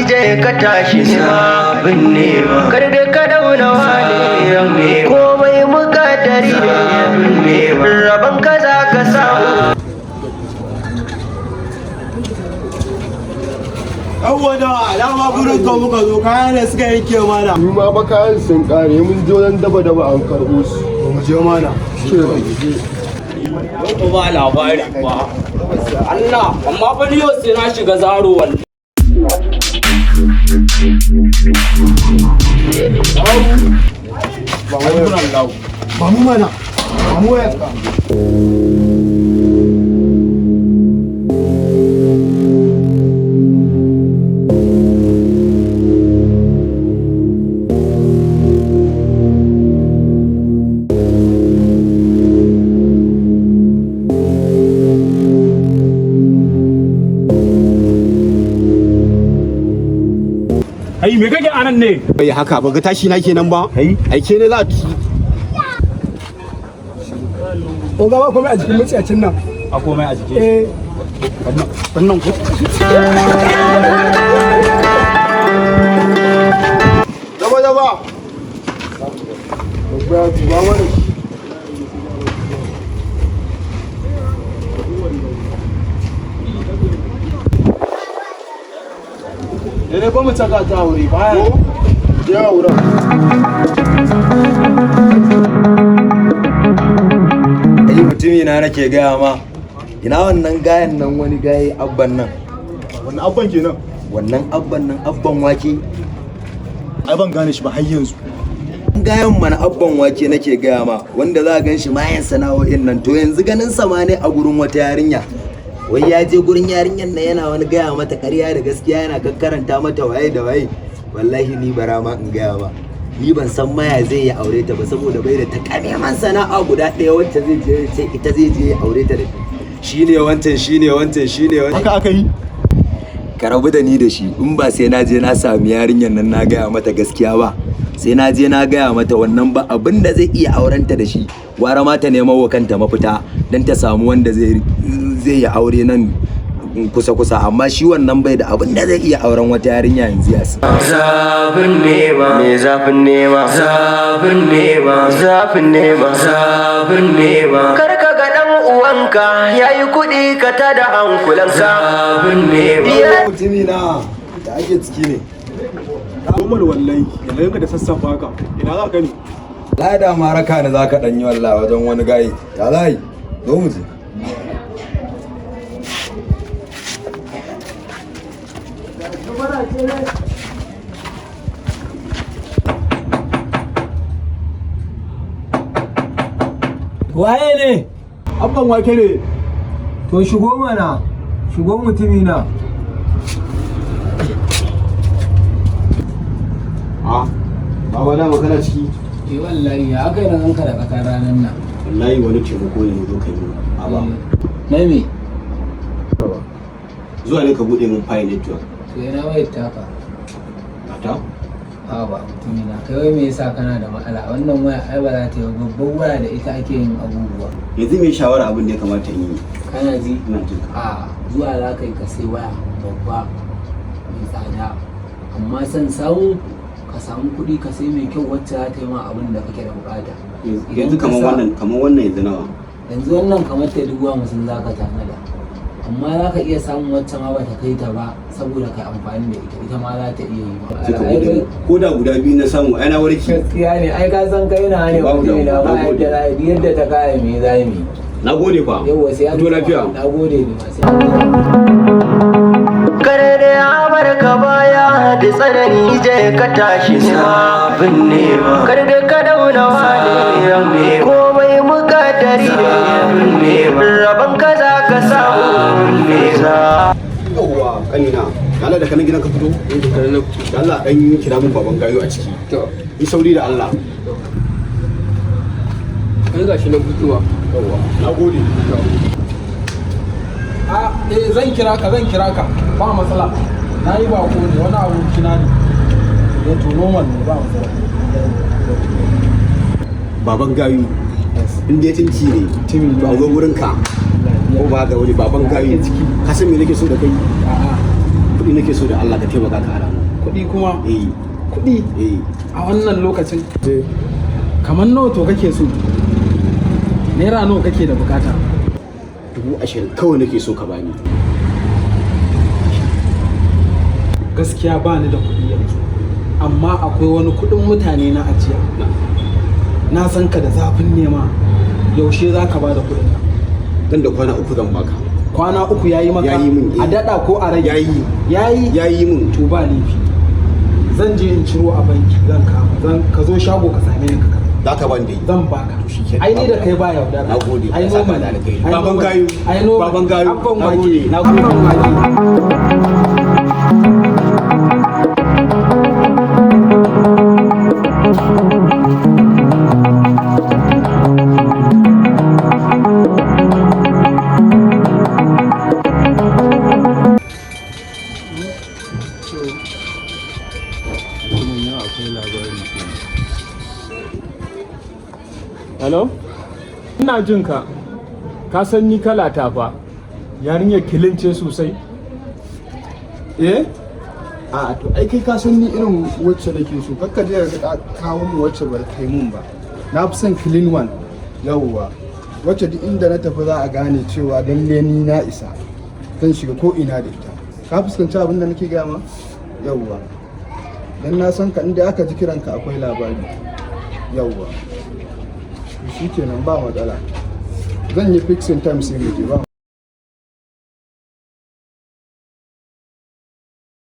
je ka tashi nema binnewa kar da ka dauna wani komai mukaddari ne rabon ka za ka samu. Yawwa alama gurin ka muka zo kayan da suka yanke mana. Ni ma ba kayan sun kare mun je wajen daba an karɓo su. Mu je mana. Ko ba labari ba. Allah amma fa ni yau sai na shiga zaro wallahi. Ba mu mana. Ba mu yanka. Ai me kake anan ne? Bai haka ba ga tashi na kenan ba. Aike ne za ta. Ko ga ba komai a jikin mutsiyacin nan. A komai a jiki. Wannan ko. Daba. Ba wani. Dai ba mu saka ta wuri baya. Ya wura. Ai mutumi na nake gaya ma. Ina wannan gayan nan wani gaye abban nan. Wannan abban kenan. Wannan abban nan abban wake. Ai ban gane shi ba har yanzu. Gayan mana abban wake nake gaya ma wanda za a gan shi mayan sana'o'in nan to yanzu ganin sama ne a gurin wata yarinya. Wai ya je gurin yarinyar nan yana wani gaya mata ƙarya da gaskiya yana kakkaranta mata waye da waye. Wallahi ni bara ma in gaya ma. Ni ban san maya zai yi aure ta ba saboda bai da takamaiman sana'a guda ɗaya wacce zai je ce ita zai je ya aure ta da shine wancan. Haka aka yi. Ka rabu da ni da shi in ba sai na je na sami yarinyar nan na gaya mata gaskiya ba. Sai na je na gaya mata wannan ba abin da zai iya aurenta da shi. Gwara ma ta neman wa kanta mafita don ta samu wanda zai yi aure nan kusa amma shi wannan bai da abin da zai iya auren wata yarinya yanzu ya sa. Zafin nema me zafin nema zafin nema kar ka ga dan uwanka yayi kuɗi ka tada hankulan zafin nema. Mutumi na da ake ciki ne. Normal wallahi yanzu ka da sassafa haka. Ina za ka ni? Lada ma raka ne zaka danyi wallahi wajen wani gayi. Ya zai zo mu je. Waye ne? Abban wake ne. To shigo mana, shigo mutumi na. Baba da magana ciki. Wallahi ya aka yi na ganka da ƙasa ranar nan. Wallahi wani taimako ne zo kai mu. Baba. Na me? Zuwa ne ka bude mun file network. To yana wayar taka. Ta? A ba mutumi na. Kai wai me yasa kana da matsala? Wannan waya ai ba za ta yi babban waya da ita ake yin abubuwa. Yanzu me shawara abin da ya kamata in yi? Kana ji? Ina jin. A zuwa za ka yi ka sai waya babba mai tsada. Amma san samu ka samu kuɗi ka sai mai kyau wacce za ta yi ma abin da kake da bukata. Yanzu kamar wannan yanzu nawa? Yanzu wannan kamar ta 50,000 za ka tanada. Amma za ka iya samun wacce ma bata kai ta ba saboda kai amfani da ita ma za ta iya yi ba. Ko da guda biyu na samu ai na warke. Gaskiya ne ai ka san kai na ne mutum da ba yadda ta kaya me za mu. Na gode fa. Yawwa sai an fito lafiya. Na gode ne ma sai. Kare da ya bar ka baya da tsanani je ka tashi nema binnewa kar da ka dauna wani komai mukaddari ne rabon ka za ka samu Yawwa kanina. Allah da kanan gidan ka fito? Da Allah dan kira mun baban gayo a ciki. Yi sauri da Allah. Kai gashi na fitowa. Yawwa. Na gode. Zan kira ka ba matsala. Na yi bako ne wani abu kina ne. To normal ne ba matsala. Baban gayu. In dai tinki ne. Timi ba zo gurin ka. Ko ba ga wani baban gayu. Ka san me nake so da kai? kuɗi nake so da Allah ka taimaka ka ara kuɗi kuma eh kuɗi a wannan lokacin kamar nawa to kake so naira nawa kake da bukata 20,000 kawai nake so ka bani gaskiya ba ni da kuɗi yanzu amma akwai wani kuɗin mutane na ajiya na san ka da zafin nema yaushe za ka ba da kuɗin nan dan da kwana 3 zan baka kwana 3 yayi maka Yayi min, a dada ko a rage yayi mun to ba laifi zan je in ciro a banki zan kama ka zo shago ka same ni ka karba za ka ban dai zan baka shikenan. ai ni da kai ba yaudara Nagode, ai Allah saka normal da alkhairi. ai Baban normal. gayu, ai normal. baban gayu, abban nagode, wake nagode. abban wake Hello? Ina jin ka. Ka san ni kala ta fa. Yarinyar kilince sosai. eh a to ai kai ka san ni irin wacce nake so kakka je ka kawo mu wacce ba kai mun ba na fi son clean one yawwa wacce duk inda na tafi za a gane cewa lalle ni na isa zan shiga ko ina da ita ka fuskanci abin da nake gaya ma yawwa dan na san ka inda aka ji kiranka akwai labari yawwa shikenan ba matsala zan yi fixing time sai mu je ba